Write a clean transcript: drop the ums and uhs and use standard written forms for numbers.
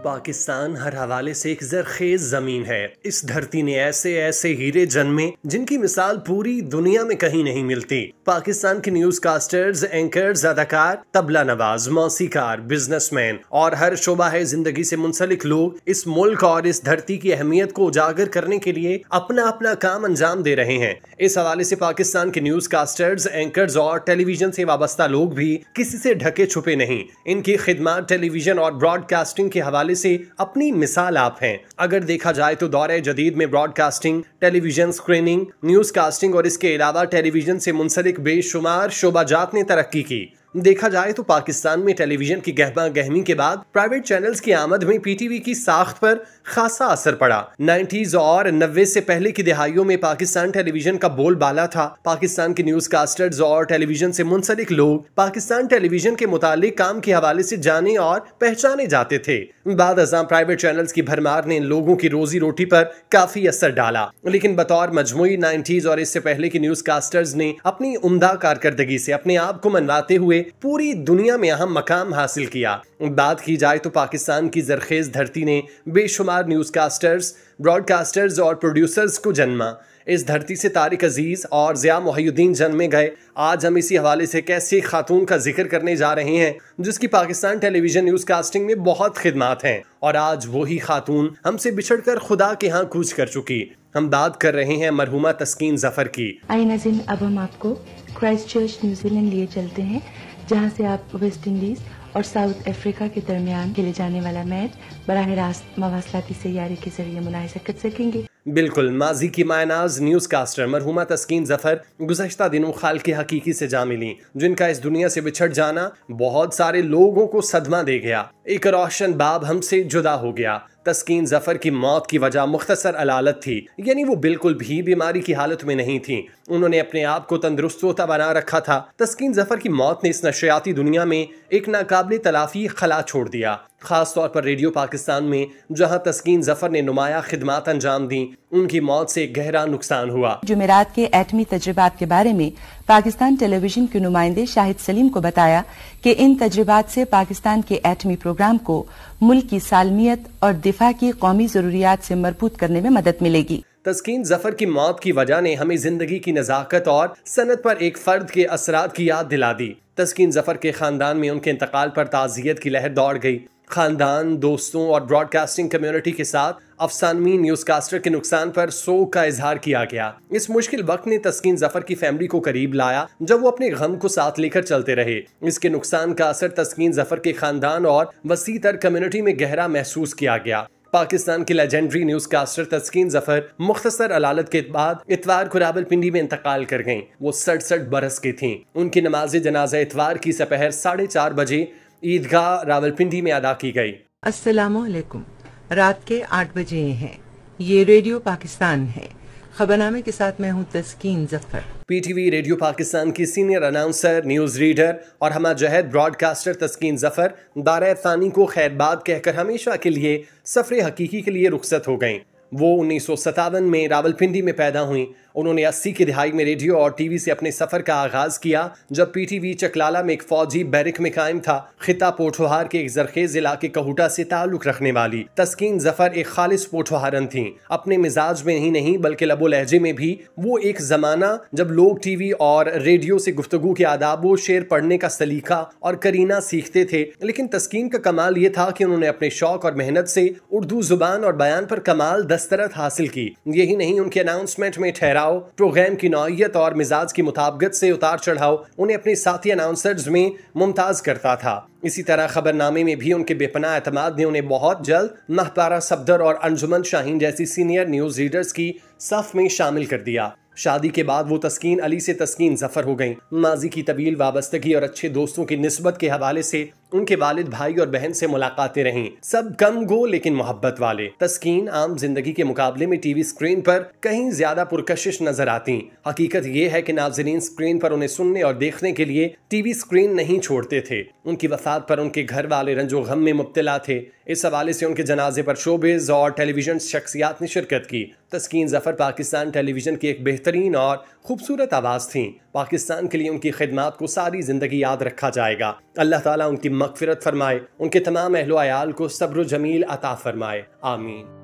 पाकिस्तान हर हवाले से एक जरखेज जमीन है। इस धरती ने ऐसे ऐसे हीरे जन्मे जिनकी मिसाल पूरी दुनिया में कहीं नहीं मिलती। पाकिस्तान के न्यूज कास्टर्स, एंकर्स, अदाकार, तबला नवाज, मौसीकार, बिजनेसमैन और हर शोबा है जिंदगी से मुंसलिक लोग इस मुल्क और इस धरती की अहमियत को उजागर करने के लिए अपना अपना काम अंजाम दे रहे हैं। इस हवाले से पाकिस्तान के न्यूज कास्टर्स, एंकर्स और टेलीविजन से वाबस्ता लोग भी किसी से ढके छुपे नहीं। इनकी खिदमत टेलीविजन और ब्रॉडकास्टिंग के हवाले से अपनी मिसाल आप हैं। अगर देखा जाए तो दौरे जदीद में broadcasting, television screening, news casting और इसके अलावा टेलीविजन से मुंसलिक बेशुमार शोबाजात ने तरक्की की। देखा जाए तो पाकिस्तान में टेलीविजन की गहमा गहमी के बाद प्राइवेट चैनल्स की आमद में पीटीवी की साख्त पर खासा असर पड़ा। 90s और 90 से पहले की दिहाइयों में पाकिस्तान टेलीविजन का बोलबाला था। पाकिस्तान के न्यूज कास्टर्स और टेलीविजन से मुंसलिक लोग पाकिस्तान टेलीविजन के मुतालिक काम के हवाले से जाने और पहचाने जाते थे। बाद अज़ां प्राइवेट चैनल्स की भरमार ने इन लोगों की रोजी रोटी पर काफी असर डाला, लेकिन बतौर मजमूई 90s और इससे पहले की न्यूज कास्टर्स ने अपनी उम्दा कारकर्दगी से अपने आप को मनवाते हुए पूरी दुनिया में अहम मकाम हासिल किया। बात की जाए तो पाकिस्तान की जरखेज धरती ने बेशुमार न्यूज कास्टर्स, ब्रॉडकास्टर्स और प्रोड्यूसर्स को जन्मा। इस धरती से तारिक अजीज और ज़िया मोहिउद्दीन जन्मे गए। आज हम इसी हवाले से कैसी खातून का जिक्र करने जा रहे हैं जिसकी पाकिस्तान टेलीविजन न्यूज कास्टिंग में बहुत खिदमात हैं और आज वही खातून हमसे बिछड़कर खुदा के यहाँ कूच कर चुकी। हम बात कर रहे हैं मरहुमा तस्कीन जफर की। आइए नाज़रीन, अब हम आपको क्राइस्टचर्च न्यूजीलैंड लिए चलते हैं, जहां से आप वेस्ट इंडीज और साउथ अफ्रीका के दरमियान खेले जाने वाला मैच बराह रास्त मवासलाती सैयारे के जरिए मुलाहिजा कर सकेंगे। बिल्कुल, माजी की मायनाज न्यूज कास्टर मरहुमा तस्कीन जफर गुज़श्ता दिनों खाल के हकीकी से जा मिली, जिनका इस दुनिया से बिछड़ जाना बहुत सारे लोगों को सदमा दे गया। एक रोशन बाब हमसे जुदा हो गया। तस्कीन जफर की मौत की वजह मुख्तसर अलालत थी, यानी वो बिल्कुल भी बीमारी की हालत में नहीं थी। उन्होंने अपने आप को तंदुरुस्त होता बना रखा था। तस्कीन जफर की मौत ने इस नशियाती दुनिया में एक नाकाबिल तलाफी खला छोड़ दिया। खास तौर पर रेडियो पाकिस्तान में जहां तस्कीन जफर ने नुमाया खिदमात अंजाम दी, उनकी मौत से गहरा नुकसान हुआ। जुमेरात के एटमी तजुर्बात के बारे में पाकिस्तान टेलीविजन के नुमाइंदे शाहिद सलीम को बताया कि इन तजुर्बात से पाकिस्तान के एटमी प्रोग्राम को मुल्क की सालमियत और दिफा की कौमी जरूरियात से मरबूत करने में मदद मिलेगी। तस्कीन जफर की मौत की वजह ने हमें जिंदगी की नजाकत और सनत पर एक फर्द के असरात की याद दिला दी। तस्कीन जफर के खानदान में उनके इंतकाल पर ताज़ियत की लहर दौड़ गई। खानदान, दोस्तों और ब्रॉडकास्टिंग कम्युनिटी के साथ अफसानवी न्यूज कास्टर के नुकसान पर सोग का इजहार किया गया। इस मुश्किल वक्त ने तस्कीन जफर की फैमिली को करीब लाया जब वो अपने गम को साथ लेकर चलते रहे। इसके नुकसान का असर तस्कीन जफर के खानदान और वसी तर कम्युनिटी में गहरा महसूस किया गया। पाकिस्तान के लेजेंडरी न्यूज कास्टर तस्कीन जफर मुख्तसर अलालत के बाद इतवार को रावलपिंडी में इंतकाल कर गईं। वो 67 बरस की थीं। उनकी नमाज जनाजा इतवार की सपहर 4:30 बजे ईदगाह रावलपिंडी में अदा की गई। अस्सलामुअलैकुम। रात के 8 बजे हैं। ये रेडियो पाकिस्तान है। खबरनामे के साथ मैं हूँ तस्कीन जफर। पीटीवी रेडियो पाकिस्तान की सीनियर अनाउंसर, न्यूज रीडर और हमा जहद ब्रॉडकास्टर तस्कीन जफर दारा थानी को खैरबाद कहकर हमेशा के लिए सफरे हकीकी के लिए रुखसत हो गईं। वो 1957 में रावलपिंडी में पैदा हुई। उन्होंने 80 की दिहाई में रेडियो और टीवी से अपने सफर का आगाज किया जब पीटीवी चकलाला में एक फौजी बैरिक में कायम था। खिता पोठोहार के एक जरखेज इलाके कहूटा से ताल्लुक रखने वाली तस्कीन जफर एक खालिस पोठोहारन थी। अपने मिजाज में ही नहीं बल्कि लबो लहजे में भी वो एक जमाना जब लोग टीवी और रेडियो से गुफ्तगू के आदाब, शेर पढ़ने का सलीका और करीना सीखते थे। लेकिन तस्कीन का कमाल ये था कि उन्होंने अपने शौक और मेहनत से उर्दू जुबान और बयान पर कमाल दस्तरत हासिल की। यही नहीं, उनके अनाउंसमेंट में ठहराव, प्रोग्राम की नौइयत और मिजाज की मुताबिकत से उतार चढ़ाव उन्हें अपने साथी अनाउंसर्स में मुमताज करता था। इसी तरह खबरनामे में भी उनके बेपनाह एतमाद ने उन्हें बहुत जल्द महपारा सफदर और अंजुमन शाहीन जैसी सीनियर न्यूज रीडर्स की सफ में शामिल कर दिया। शादी के बाद वो तस्कीन अली से तस्कीन जफर हो गईं। माजी की तवील वाबस्तगी और अच्छे दोस्तों की निस्बत के हवाले से उनके वालिद, भाई और बहन से मुलाकातें रहीं। सब कम गो लेकिन मोहब्बत वाले। तस्कीन आम जिंदगी के मुकाबले में टीवी स्क्रीन पर कहीं ज्यादा पुरकशिश नजर आती। हकीकत ये है कि नाज़रीन स्क्रीन पर उन्हें सुनने और देखने के लिए टीवी स्क्रीन नहीं छोड़ते थे। उनकी वफात पर उनके घर वाले रंजो गम में मुब्तला थे। इस हवाले से उनके जनाजे पर शोबिज और टेलीविजन शख्सियात ने शिरकत की। तस्कीन जफर पाकिस्तान टेलीविजन की एक बेहतरीन और खूबसूरत आवाज थी। पाकिस्तान के लिए उनकी खिदमत को सारी जिंदगी याद रखा जाएगा। अल्लाह ताला उनकी मगफिरत फरमाए, उनके तमाम अहलो अयाल को सब्र जमील अता फरमाए। आमीन।